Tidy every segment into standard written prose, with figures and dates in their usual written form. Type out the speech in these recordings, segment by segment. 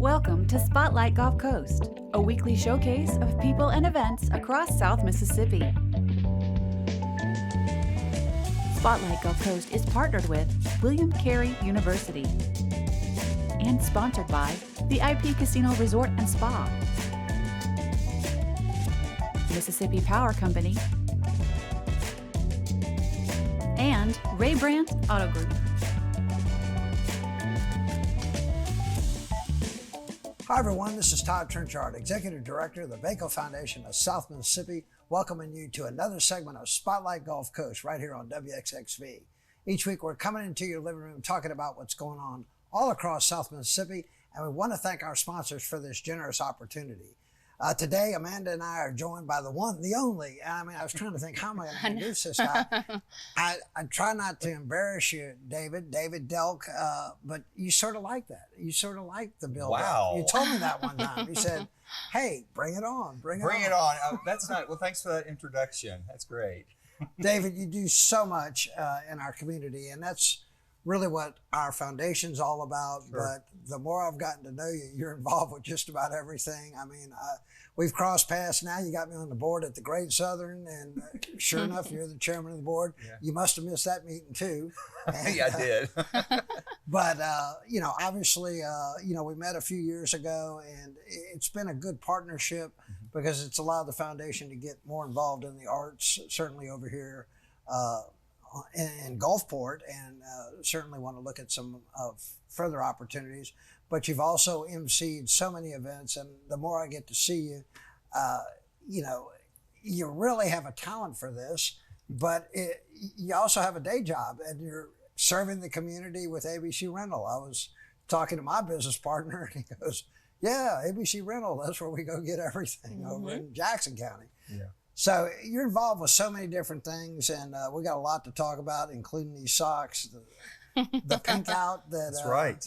Welcome to Spotlight Gulf Coast, a weekly showcase of people and events across South Mississippi. Spotlight Gulf Coast is partnered with William Carey University and sponsored by the IP Casino Resort and Spa, Mississippi Power Company, and Ray Brandt Auto Group. Hi everyone, this is Todd Trenchard, Executive Director of the Vaco Foundation of South Mississippi, welcoming you to another segment of Spotlight Gulf Coast right here on WXXV. Each week we're coming into your living room talking about what's going on all across South Mississippi, and we want to thank our sponsors for this generous opportunity. Today, Amanda and I are joined by the one, the only. I mean, I was trying to think, how am I going to introduce this guy? I try not to embarrass you, David Delk, but you sort of like that. You sort of like the build-up. Wow. You told me that one time. You said, hey, bring it on, bring it on. That's not, well, thanks for that introduction. That's great. David, you do so much in our community, and that's really what our foundation's all about. Sure. But the more I've gotten to know you, you're involved with just about everything. I mean, we've crossed paths now. You got me on the board at the Great Southern, and sure enough, you're the chairman of the board. Yeah. You must have missed that meeting too. And, yeah, I did. But, obviously, we met a few years ago, and it's been a good partnership because it's allowed the foundation to get more involved in the arts, certainly over here in Gulfport, and certainly want to look at some further opportunities. But you've also emceed so many events, and the more I get to see you, you really have a talent for this, but you also have a day job, and you're serving the community with ABC Rental. I was talking to my business partner, and he goes, yeah, ABC Rental, that's where we go get everything over in Jackson County. Yeah. So you're involved with so many different things, and we got a lot to talk about, including these socks, the pink out. That's right.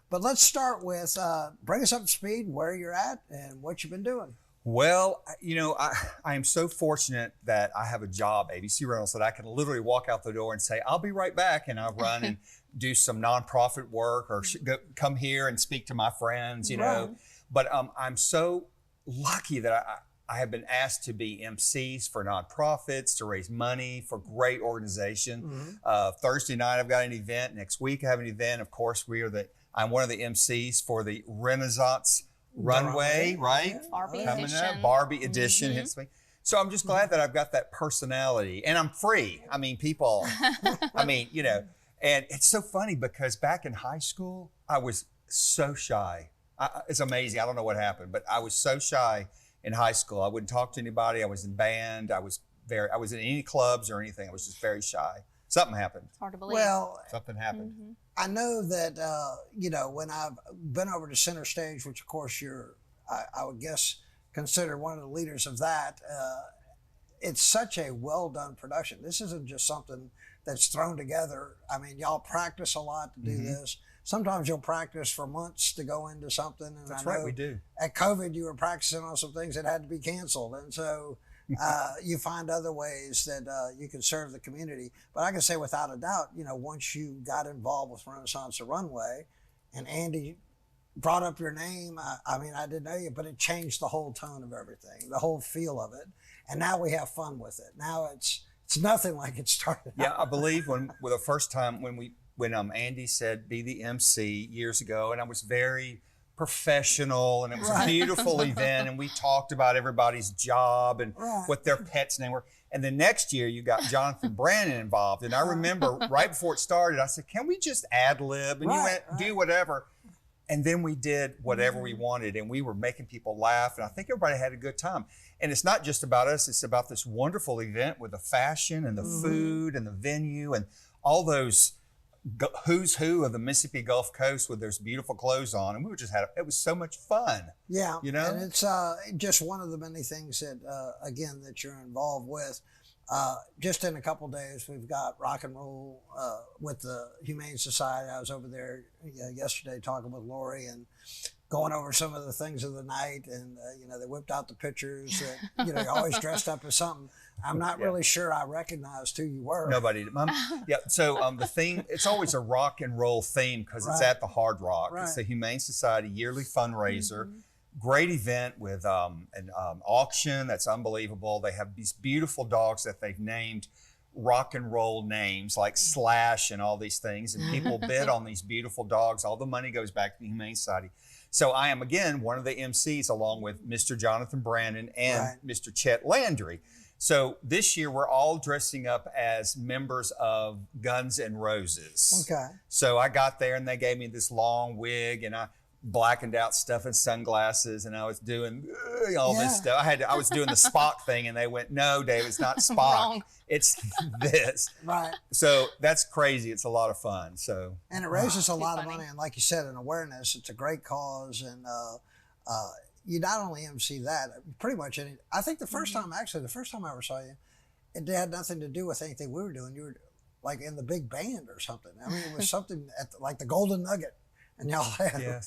But let's start with bring us up to speed, where you're at and what you've been doing. Well, I am so fortunate that I have a job, ABC Rentals, that I can literally walk out the door and say, I'll be right back, and I'll run and do some nonprofit work or come here and speak to my friends, you know. But I'm so lucky that I have been asked to be MCs for nonprofits, to raise money for great organization. Thursday night, I've got an event. Next week, I have an event. Of course, I'm one of the MCs for the Renaissance Runway, right? Barbie Coming edition. up, Barbie edition hits me. So I'm just glad that I've got that personality, and I'm free. I mean, people, and it's so funny because back in high school, I was so shy. It's amazing. I don't know what happened, but I was so shy in high school. I wouldn't talk to anybody. I was in band. I was in any clubs or anything. I was just very shy. Something happened. It's hard to believe. Well, something happened. I know that, when I've been over to Center Stage, which of course I would guess, considered one of the leaders of that, it's such a well done production. This isn't just something that's thrown together. I mean, y'all practice a lot to do this. Sometimes you'll practice for months to go into something. And That's right, we do. At COVID, you were practicing on some things that had to be canceled. And so you find other ways that you can serve the community. But I can say without a doubt, once you got involved with Renaissance Runway and Andy brought up your name, I didn't know you, but it changed the whole tone of everything, the whole feel of it. And now we have fun with it. Now it's nothing like it started out. Yeah, I believe when the first time when Andy said be the MC years ago, and I was very professional, and it was a beautiful event, and we talked about everybody's job and what their pet's name were. And the next year you got Jonathan Brannon involved, and I remember right before it started, I said, can we just ad lib? And you went, do whatever. And then we did whatever we wanted, and we were making people laugh, and I think everybody had a good time. And it's not just about us, it's about this wonderful event with the fashion and the food and the venue and all those who's who of the Mississippi Gulf Coast with those beautiful clothes on, and it was so much fun. Yeah, and it's just one of the many things that again that you're involved with. Just in a couple days, we've got rock and roll with the Humane Society. I was over there yesterday talking with Lori, and going over some of the things of the night, and they whipped out the pictures that you're always dressed up as something. I'm not really sure I recognized who you were. Nobody. Yeah. So the theme, it's always a rock and roll theme because it's at the Hard Rock. Right. It's the Humane Society yearly fundraiser. Great event with an auction that's unbelievable. They have these beautiful dogs that they've named rock and roll names like Slash and all these things, and people bid on these beautiful dogs. All the money goes back to the Humane Society. So I am, again, one of the MCs along with Mr. Jonathan Brandon and Mr. Chet Landry. So this year we're all dressing up as members of Guns N' Roses. Okay. So I got there and they gave me this long wig and I blackened out stuff and sunglasses, and I was doing all this stuff. I was doing the Spock thing, and they went, "No, Dave, it's not Spock. Wrong. It's this." Right. So that's crazy. It's a lot of fun. So And it raises a lot of funny. money, and like you said, an awareness. It's a great cause, and you not only MC that, pretty much any. I think the first time I ever saw you, it had nothing to do with anything we were doing. You were like in the big band or something. I mean, it was something like the Golden Nugget, and y'all had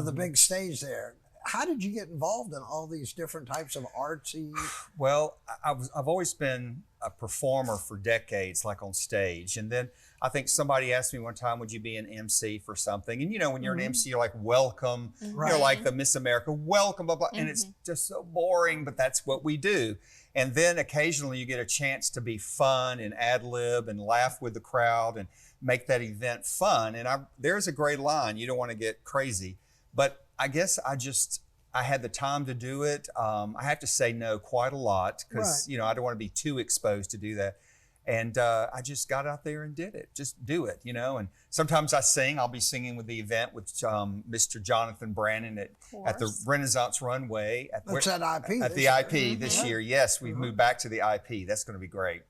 the big stage there. How did you get involved in all these different types of artsy? Well, I've always been a performer for decades, like on stage. And then I think somebody asked me one time, would you be an MC for something? And when you're an MC, you're like, welcome. You're like the Miss America, welcome, blah, blah. And it's just so boring, but that's what we do. And then occasionally you get a chance to be fun and ad lib and laugh with the crowd and make that event fun. And there's a great line. You don't want to get crazy. But I guess I had the time to do it. I have to say no quite a lot because, I don't want to be too exposed to do that. And I just got out there and did it. Just do it, And sometimes I sing. I'll be singing with the event with Mr. Jonathan Brandon at the Renaissance Runway. That's at IP. At the IP this year. Yes, we've moved back to the IP. That's going to be great.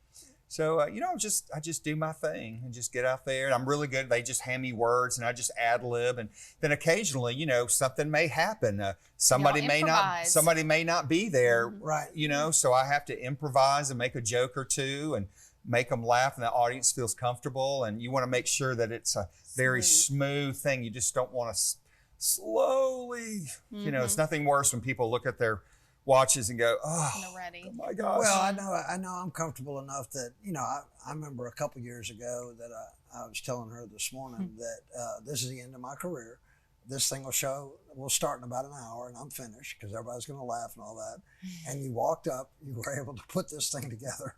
So, I just do my thing and just get out there. And I'm really good. They just hand me words and I just ad lib. And then occasionally, something may happen. Somebody may not be there, right? So I have to improvise and make a joke or two and make them laugh and the audience feels comfortable. And you want to make sure that it's a very smooth thing. You just don't want to slowly, it's nothing worse when people look at their watches and go, oh my gosh. Well, I know I'm comfortable enough that, I remember a couple years ago that I was telling her this morning that this is the end of my career. This thing will start in about an hour and I'm finished because everybody's going to laugh and all that. And you walked up, you were able to put this thing together.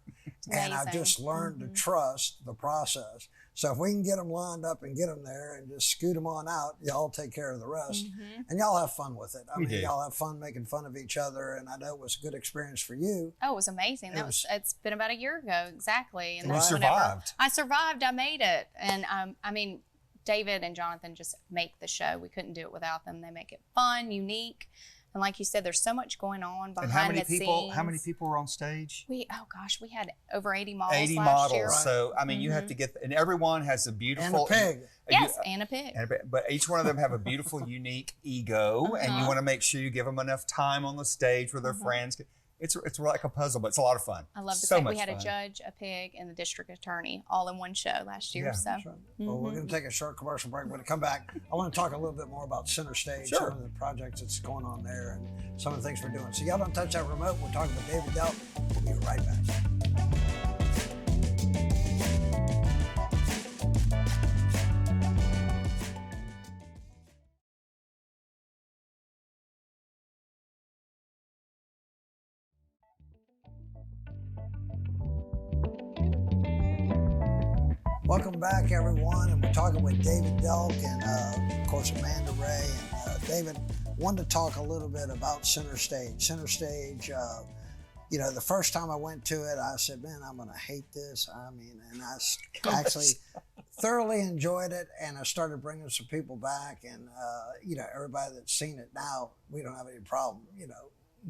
And I've just learned to trust the process. So if we can get them lined up and get them there and just scoot them on out, y'all take care of the rest. And y'all have fun with it. I mean, y'all have fun making fun of each other. And I know it was a good experience for you. Oh, it was amazing. It's been about a year ago, exactly. And you survived. I survived. I made it. And David and Jonathan just make the show. We couldn't do it without them. They make it fun, unique. And like you said, there's so much going on behind the scenes. How many people were on stage? We had over 80 models 80 last models. year. So, you have to get, and everyone has a beautiful. And a pig. Yes, and a pig. But each one of them have a beautiful, unique ego. And you want to make sure you give them enough time on the stage with their friends. It's like a puzzle, but it's a lot of fun. I love the so fact much we had fun. a judge, a pig, and the district attorney all in one show last year. Yeah, so, That's right. Well, we're going to take a short commercial break. When we come back, I want to talk a little bit more about Center Stage, some of the projects that's going on there, and some of the things we're doing. So y'all don't touch that remote. We're talking with David Delk. We'll be right back. Welcome back, everyone, and we're talking with David Delk and, of course, Amanda Ray. And David, wanted to talk a little bit about Center Stage. Center Stage, the first time I went to it, I said, man, I'm going to hate this. And I actually thoroughly enjoyed it, and I started bringing some people back, and, everybody that's seen it now, we don't have any problem,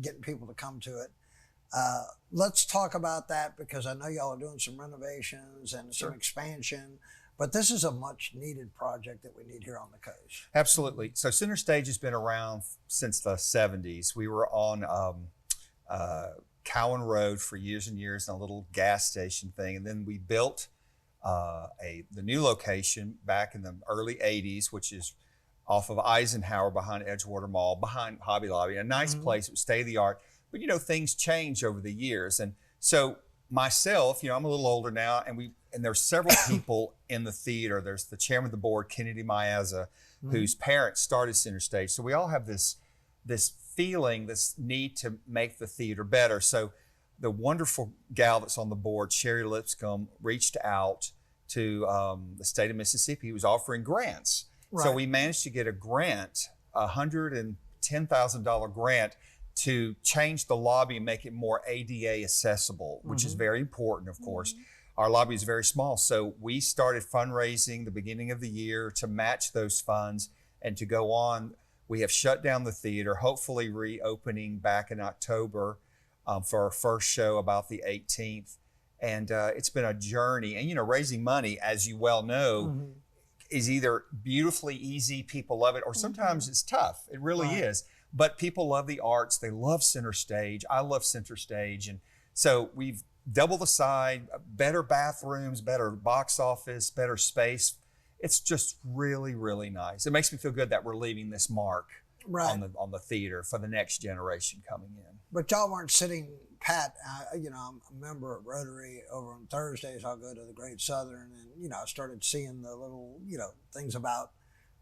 getting people to come to it. Let's talk about that because I know y'all are doing some renovations and some expansion, but this is a much needed project that we need here on the coast. Absolutely. So Center Stage has been around since the 70s. We were on Cowan Road for years and years in a little gas station thing. And then we built the new location back in the early 80s, which is off of Eisenhower behind Edgewater Mall, behind Hobby Lobby, a nice place. It was state of the art. But, you know, things change over the years. And so myself, you know, I'm a little older now, and there's several people in the theater. There's the chairman of the board, Kennedy Miazza, whose parents started Center Stage. So we all have this feeling, this need to make the theater better. So the wonderful gal that's on the board, Sherry Lipscomb, reached out to the state of Mississippi, who was offering grants. Right. So we managed to get a grant, $110,000 grant, to change the lobby and make it more ADA accessible, which is very important, of course. Our lobby is very small. So we started fundraising the beginning of the year to match those funds and to go on. We have shut down the theater, hopefully reopening back in October for our first show about the 18th. And it's been a journey. And, you know, raising money, as you well know, is either beautifully easy, people love it, or sometimes it's tough. It really is. But people love the arts. They love Center Stage. I love Center Stage. And so we've doubled the side, better bathrooms, better box office, better space. It's just really, really nice. It makes me feel good that we're leaving this mark on the theater for the next generation coming in. But y'all weren't sitting pat. You know, I'm a member of Rotary. Over on Thursdays, I'll go to the Great Southern, and, you know, I started seeing the little, you know, things about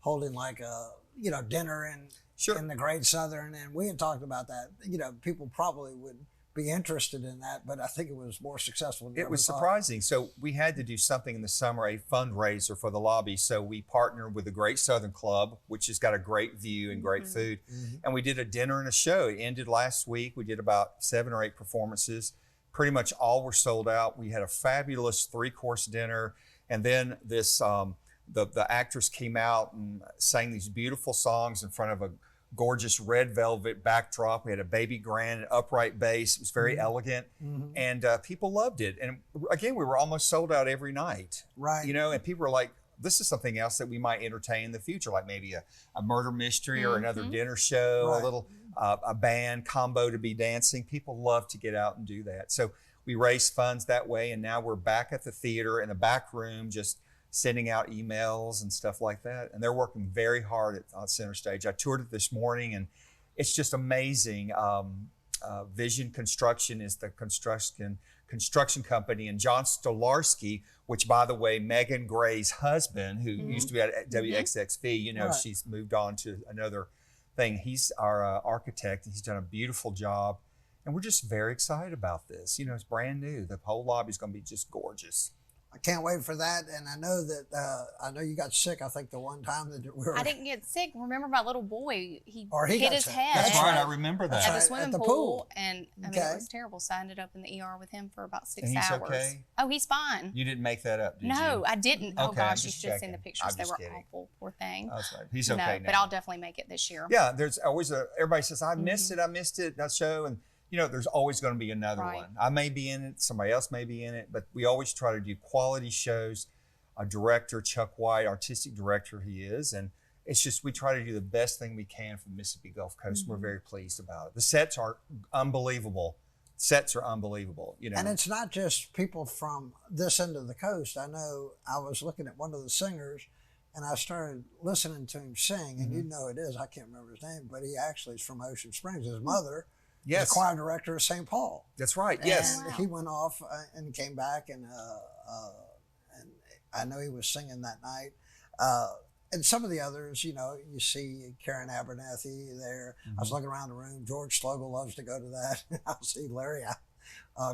holding like a, you know, dinner in the Great Southern. And we had talked about that. You know, people probably would be interested in that, but I think it was more successful than it was surprising. So we had to do something in the summer, a fundraiser for the lobby. So we partnered with the Great Southern Club, which has got a great view and great food. And we did a dinner and a show. It ended last week. We did about 7 or 8 performances. Pretty much all were sold out. We had a fabulous 3-course dinner. And then this, the actors came out and sang these beautiful songs in front of a gorgeous red velvet backdrop. We had a baby grand, an upright bass. It was very elegant, and people loved it. And again, we were almost sold out every night. Right. You know, and people were like, this is something else that we might entertain in the future, like maybe a murder mystery or another dinner show, a little a band combo to be dancing. People love to get out and do that. So we raised funds that way, and now we're back at the theater in the back room, just sending out emails and stuff like that. And they're working very hard on Center Stage. I toured it this morning, and it's just amazing. Vision Construction is the construction company, and John Stolarski, which, by the way, Megan Gray's husband, who used to be at WXXV, you know, she's moved on to another thing. He's our architect, and he's done a beautiful job. And we're just very excited about this. You know, it's brand new. The whole lobby is going to be just gorgeous. I can't wait for that. And I know that, I know you got sick, I think, the one time that we were. I didn't get sick. Remember my little boy, he got hit his sick. head. That's right, I remember that. At the swimming the pool. And I mean, it was terrible. So I ended up in the ER with him for about 6 And he's hours. okay? Oh, he's fine. You didn't make that up, did you? No, I didn't. Oh Okay, I'm gosh, you just should have seen checking. the I'm pictures. They just were kidding. awful. Poor thing. That's right. He's okay now. But I'll definitely make it this year. Yeah, there's always everybody says, I missed it, that show. And, you know, there's always going to be another one. I may be in it, somebody else may be in it, but we always try to do quality shows. Our director, Chuck White, artistic director he is, and it's just, we try to do the best thing we can for the Mississippi Gulf Coast. We're very pleased about it. The sets are unbelievable. You know. And it's not just people from this end of the coast. I know I was looking at one of the singers, and I started listening to him sing, and you know it is, I can't remember his name, but he actually is from Ocean Springs. His mother is the choir director of St. Paul. That's right, And he went off and came back, and I know he was singing that night. And some of the others, you know, you see Karen Abernathy there. I was looking around the room. George Slogel loves to go to that. I'll see Larry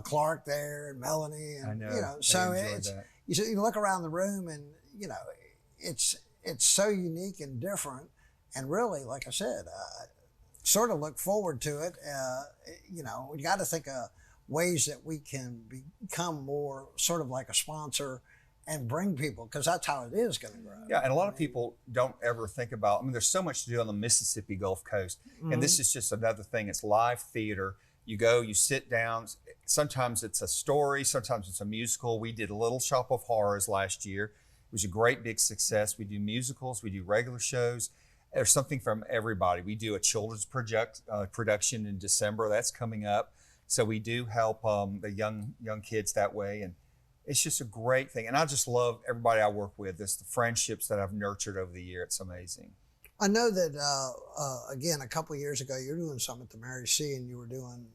Clark there, and Melanie. And, I know. You know, so it's, you look around the room, and, you know, it's so unique and different. And really, like I said, sort of look forward to it. You know, you got to think of ways that we can become more sort of like a sponsor and bring people, because that's how it is going to grow. Yeah, and a lot of people don't ever think about, I mean, there's so much to do on the Mississippi Gulf Coast, and this is just another thing. It's live theater. You go, you sit down. Sometimes it's a story, sometimes it's a musical. We did Little Shop of Horrors last year. It was a great big success. We do musicals, we do regular shows. There's something from everybody. We do a children's production in December. That's coming up. So we do help the young kids that way, and it's just a great thing. And I just love everybody I work with. It's the friendships that I've nurtured over the year. It's amazing. I know that again a couple of years ago you were doing something at the Mary C, and you were doing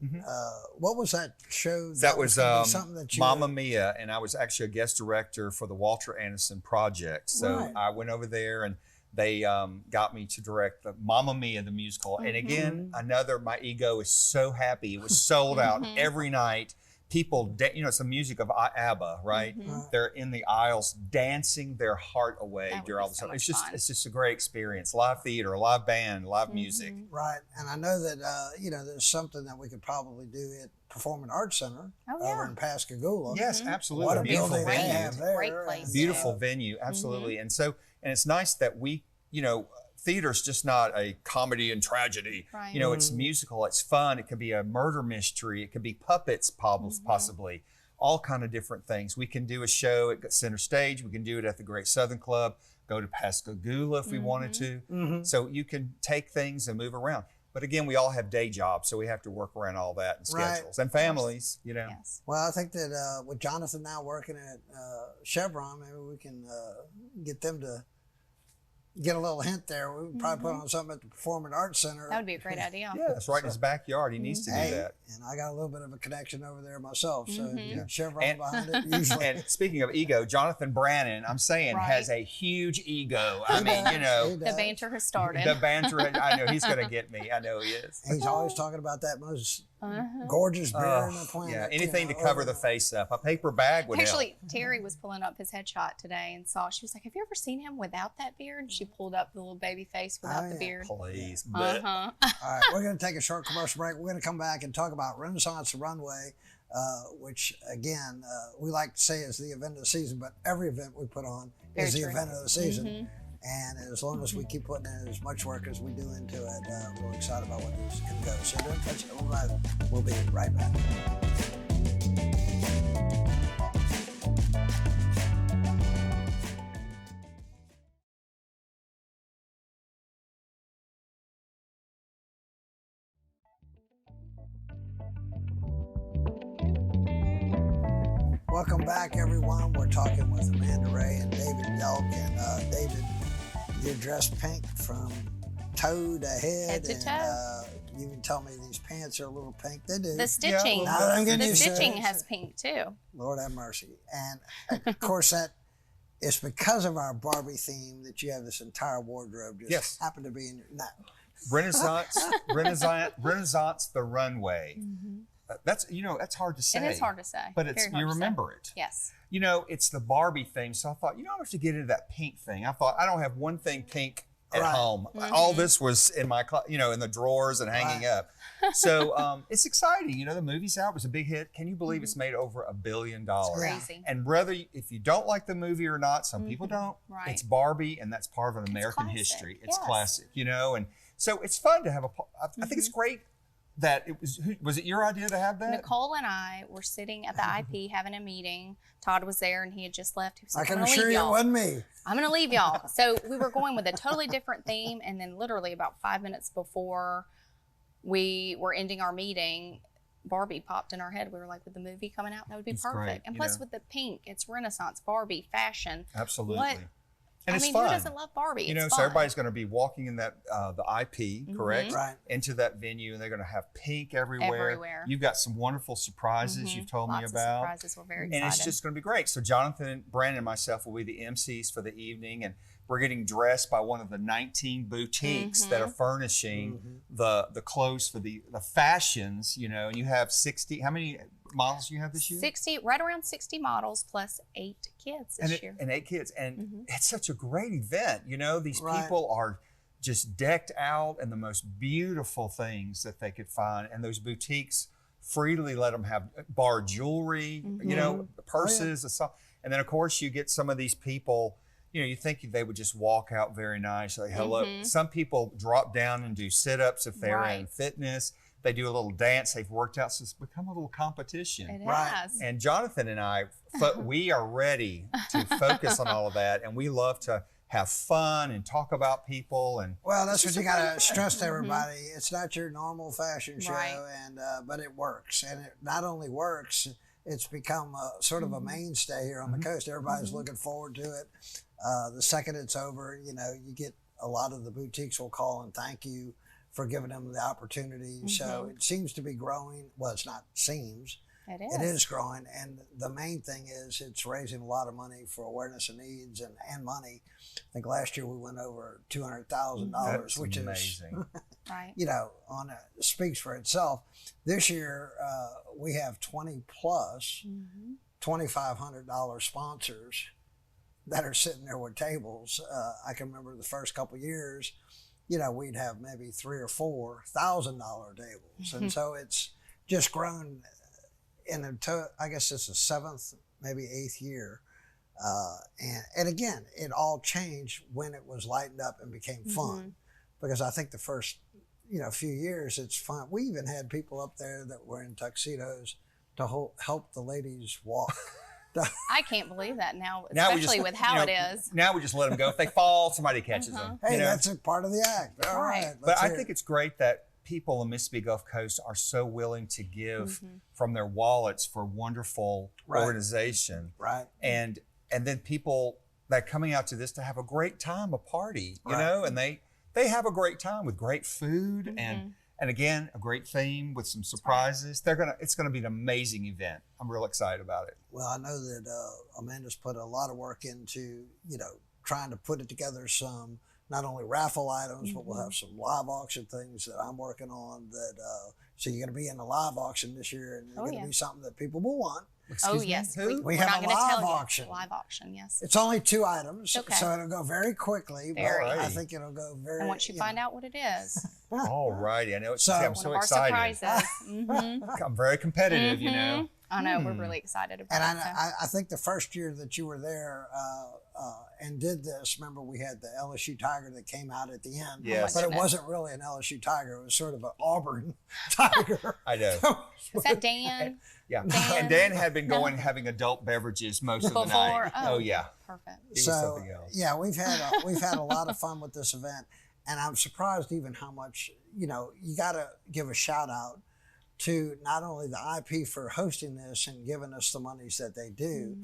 what was that show? That was gonna be something that you Mamma Mia, and I was actually a guest director for the Walter Anderson project. So Right. I went over there, and they got me to direct the Mamma Mia, the musical. And again, my ego is so happy. It was sold out every night. People, it's the music of ABBA, right? They're in the aisles dancing their heart away That would during be all the so time. much It's fun. just a great experience. Live theater, live band, live music. Right, and I know that there's something that we could probably do at Performing Arts Center Oh, over yeah. in Pascagoula. Yes, absolutely. What a Beautiful building they venue. have there. Great place. and, Beautiful venue, absolutely. And it's nice that we, theater's just not a comedy and tragedy. Right. It's musical, it's fun. It could be a murder mystery. It could be puppets, possibly. All kind of different things. We can do a show at Center Stage. We can do it at the Great Southern Club. Go to Pascagoula if we wanted to. So you can take things and move around. But again, we all have day jobs, so we have to work around all that and Right. schedules and families. Yes. Well, I think that with Jonathan now working at Chevron, maybe we can get them to get a little hint there. We would probably put on something at the Performing Arts Center. That would be a great idea. Yeah, that's right in his backyard. He needs to do Hey, that. and I got a little bit of a connection over there myself, so get Chevron And- behind it usually. And speaking of ego, Jonathan Brannon, I'm saying, Right. has a huge ego. I mean, He The does. banter has started. the banter. I know he's going to get me. I know he is. He's always talking about that most gorgeous beer in the planet. Yeah, anything to cover the face up. A paper bag would help. Actually, Terry was pulling up his headshot today and she was like, have you ever seen him without that beard? And she pulled up the little baby face without Oh, the yeah. beard. Please. But Uh-huh. All right, we're going to take a short commercial break. We're going to come back and talk about Renaissance Runway, which, again, we like to say is the event of the season, but every event we put on Very is the true. event of the season. And as long as we keep putting in as much work as we do into it, we're excited about what this can go. So don't touch it. We'll be right back. Welcome back, everyone. We're talking with Amanda Ray and David Delk. And David, you're dressed pink from toe to head. Head to and, toe. You can tell me these pants are a little pink. They do. The stitching, Now that I'm getting the used to it. stitching has pink too. Lord have mercy. And of course, that it's because of our Barbie theme that you have this entire wardrobe just Yes. happened to be in your. No. Renaissance, the runway. That's that's hard to say. It is hard to say. But it's Very hard you to say. remember it. Yes. It's the Barbie thing. So I thought, I have to get into that pink thing. I thought I don't have one thing pink at Right. home. All this was in my, in the drawers and hanging up. So it's exciting. The movie's out. It was a big hit. Can you believe it's made over $1 billion? Crazy. And if you don't like the movie or not, some people don't. Right. It's Barbie, and that's part of an American classic. history. It's Yes. classic, and so it's fun to have I think it's great that it was it your idea to have that? Nicole and I were sitting at the IP having a meeting. Todd was there and he had just left. He was I like, can I'm gonna assure leave you it y'all. wasn't me. I'm going to leave y'all. So we were going with a totally different theme. And then literally about 5 minutes before we were ending our meeting, Barbie popped in our head. We were like, with the movie coming out, that would be It's perfect. great, And plus with the pink, it's Renaissance, Barbie, fashion. Absolutely. What? And I it's mean, fun. who doesn't love Barbie? It's so fun. everybody's going to be walking in that the IP, correct? Right. Into that venue, and they're going to have pink everywhere. Everywhere. You've got some wonderful surprises you've told Lots me of about. surprises. We're very excited. And it's just going to be great. So Jonathan, Brandon, and myself will be the MCs for the evening, and we're getting dressed by one of the 19 boutiques that are furnishing the clothes for the fashions. And you have 60. How many models do you have this year? 60, right around 60 models plus 8 kids this year. And 8 kids, and it's such a great event. These Right. people are just decked out in the most beautiful things that they could find, and those boutiques freely let them have bar jewelry, purses, and then of course you get some of these people. You think they would just walk out very nice, like hello. Some people drop down and do sit-ups if they're in Right. fitness. They do a little dance. They've worked out, so it's become a little competition. It Right. has. And Jonathan and I, we are ready to focus on all of that, and we love to have fun and talk about people. And Well, that's what you got to stress to everybody. It's not your normal fashion show, Right. and but it works. And it not only works, it's become sort of a mainstay here on the coast. Everybody's looking forward to it. The second it's over, you get a lot of the boutiques will call and thank you for giving them the opportunity. So it seems to be growing. Well, it's not seems. It is growing, and the main thing is it's raising a lot of money for awareness of needs and money. I think last year we went over $200,000, which amazing. is, Right. you know, speaks for itself. This year we have 20 plus $2,500 sponsors that are sitting there with tables. I can remember the first couple of years, you know, we'd have maybe $3,000 or $4,000 tables, and so it's just grown. I guess it's the 7th, maybe 8th year. And again, it all changed when it was lightened up and became fun. Because I think the first, you know, few years it's fun. We even had people up there that were in tuxedos to help the ladies walk. I can't believe that now, Now we especially just, with how you know, it is. Now we just let them go. If they fall, somebody catches them. Hey, you know? that's a part of the act. All right. But I think it's great that people in Mississippi Gulf Coast are so willing to give from their wallets for wonderful organization. Right. And then people that coming out to this to have a great time, a party, you know, and they have a great time with great food and again, a great theme with some surprises. It's gonna be an amazing event. I'm real excited about it. Well, I know that Amanda's put a lot of work into, you know, trying to put it together some not only raffle items, but we'll have some live auction things that I'm working on that, so you're going to be in a live auction this year, and it's going to be something that people will want. Excuse me? Yes. Who? We We're have not a going to tell live you. auction. Live auction, yes. It's only 2 items, Okay. so it'll go very quickly, Very. but I think it'll go very. And once you find out what it is, All righty. I know it's I'm one so of our excited. surprises. I'm very competitive, you know. I know, we're really excited about And it. so. I think the first year that you were there and did this, remember we had the LSU Tiger that came out at the end. Yes. But it goodness. wasn't really an LSU Tiger. It was sort of an Auburn Tiger. I know. Was that Dan? Yeah. Dan? And Dan had been having adult beverages most of the night. Before? Oh yeah. Perfect. He was So something else. yeah, we've had a lot of fun with this event, and I'm surprised even how much, you know, you got to give a shout out to not only the IP for hosting this and giving us the monies that they do,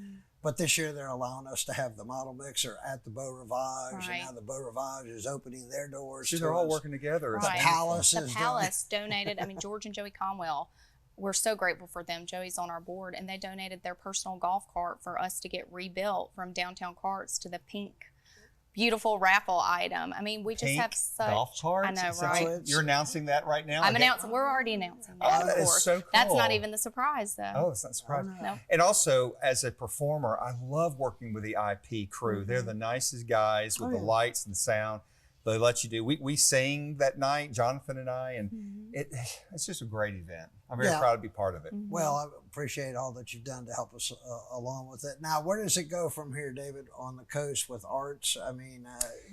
but this year they're allowing us to have the model mixer at the Beau Rivage, and now the Beau Rivage is opening their doors. See, to they're all us. working together. It's The Right. Palace The is Palace donated, I mean, George and Joey Conwell, we're so grateful for them. Joey's on our board, and they donated their personal golf cart for us to get rebuilt from Downtown Carts to the pink, beautiful raffle item. I mean, we just Pink have such golf carts? I know, Is that right? what- You're announcing that right now? I'm announcing. We're already announcing that. Oh, that of is course. so That's not cool. even the surprise, though. Oh, it's not surprising. No. And also, as a performer, I love working with the IP crew. They're the nicest guys with the lights and the sound. They let you do. We sing that night, Jonathan and I, and it's just a great event. I'm very proud to be part of it. Well, I appreciate all that you've done to help us along with it. Now, where does it go from here, David, on the coast with arts? I mean,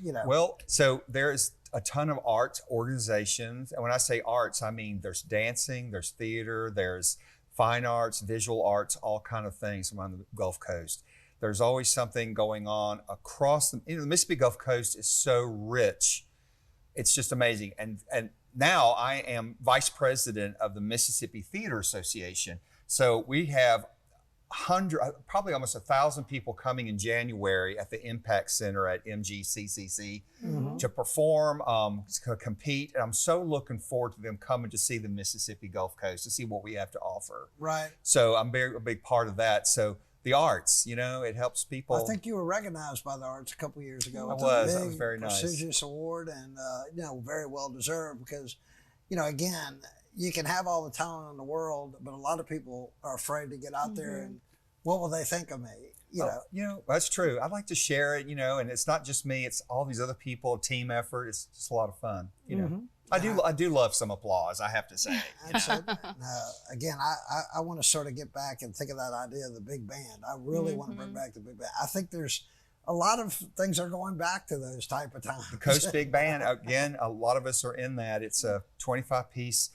you know. Well, so there's a ton of arts organizations. And when I say arts, I mean there's dancing, there's theater, there's fine arts, visual arts, all kind of things around the Gulf Coast. There's always something going on across the Mississippi Gulf Coast is so rich. It's just amazing. And now I am vice president of the Mississippi Theater Association. So we have probably almost 1,000 people coming in January at the Impact Center at MGCCC to perform, to compete. And I'm so looking forward to them coming to see the Mississippi Gulf Coast, to see what we have to offer. Right. So I'm a big part of that. So the arts, you know, it helps people. I think you were recognized by the arts a couple of years ago. I with was. a That big, was very nice. prestigious award, and you know, very well deserved, because, you know, again, you can have all the talent in the world, but a lot of people are afraid to get out there, and what will they think of me? You know, that's true. I like to share it, you know, and it's not just me; it's all these other people, team effort. It's just a lot of fun, you know. I do love some applause, I have to say. Absolutely. Again, I want to sort of get back and think of that idea of the big band. I really want to bring back the big band. I think there's a lot of things are going back to those type of times. The Coast Big Band, again, a lot of us are in that. It's a 25-piece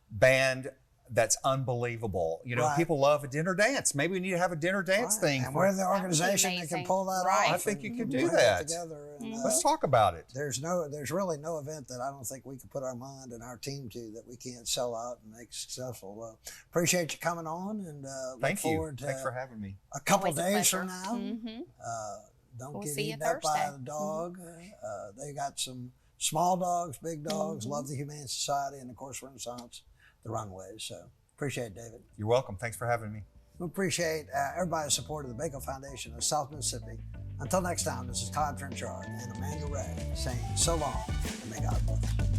band that's unbelievable. You know, Right. people love a dinner dance. Maybe we need to have a dinner dance Right. thing. And we're the That would be organization that can amazing. pull that Right. off. I think you and could do bring it that. together. And, Let's talk about it. there's really no event that I don't think we could put our mind and our team to that we can't sell out and make successful. Well, appreciate you coming on, and look Thank you. forward to Thanks for having me. a couple Always a days pleasure. from now. don't We'll get see you eaten up by Thursday. the dog. They got some small dogs, big dogs. Mm-hmm. Love the Humane Society and of course Renaissance, the runways. So appreciate it, David. You're welcome. Thanks for having me. We appreciate everybody's support of the Baco Foundation of South Mississippi. Until next time, this is Todd Trenchard and Amanda Ray saying so long and may God bless.